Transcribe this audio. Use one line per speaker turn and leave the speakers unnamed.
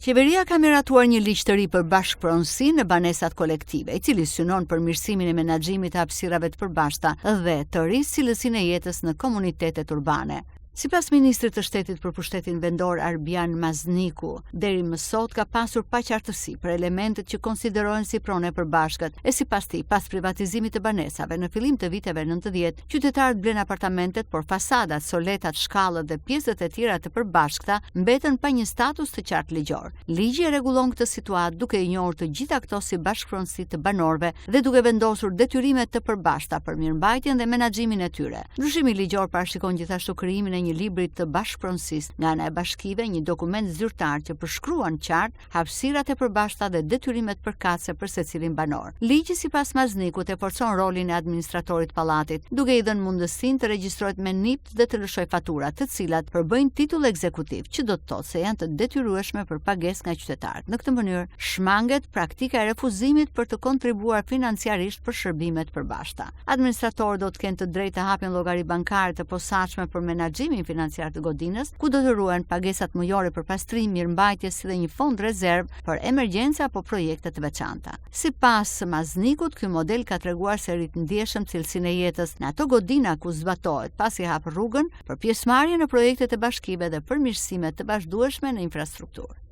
Qeveria ka miratuar një ligj të ri për bashkëpronësi në banesat kolektive, i cili synon përmirësimin e menaxhimit të hapësirave të përbashkëta dhe të rrisë cilësinë e jetës në komunitetet urbane. Sipas ministrit të shtetit për pushtetin vendor Arbian Mazniku, deri më sot ka pasur paqartësi për elementet që konsiderohen si prone përbashkët, e sipas tij, pas privatizimit të banesave në fillim të viteve 90, qytetarët blen apartamentet, por fasadat, soletat, shkallët dhe pjesët e tjera të përbashkëta mbeten pa një status të qartë ligjor. Ligji e rregullon këtë situatë duke i njohur të gjitha këto si bashkëpronësi të banorëve dhe duke vendosur detyrime të përbashkëta për mirëmbajtjen dhe menaxhimin e tyre. Ndryshimi ligjor parashikon gjithashtu krijimin e një libri të bashkëpronësisë nga ana e bashkive, një dokument zyrtar që përshkruan qartë hapësirat e përbashkëta dhe detyrimet përkatëse për secilin banor. Ligji sipas Maznikut e forcon rolin e administratorit pallatit, duke i dhënë mundësinë të regjistrohet me NIP dhe të lëshojë fatura, të cilat përbëjnë titull ekzekutiv, që do të thotë se janë të detyrueshme për pagesë nga qytetarët. Në këtë mënyrë, shmanget praktika e refuzimit për të kontribuar financiarisht për shërbimet përbashkëta. Administratorët do të kenë të drejtë të hapin llogari bankare të posaçme për menaxhimin financiar të godinës, ku do të ruhen pagesat mujore për pastrim, mirëmbajtje si dhe një fond rezerv për emergjenca apo projekte të veçanta. Sipas Maznikut, ky model ka treguar se rrit ndjeshëm cilësinë e jetës në ato godina ku zbatohet pasi hap rrugën për pjesëmarrje në projekte të bashkive dhe përmirësime të vazhdueshme në infrastrukturë.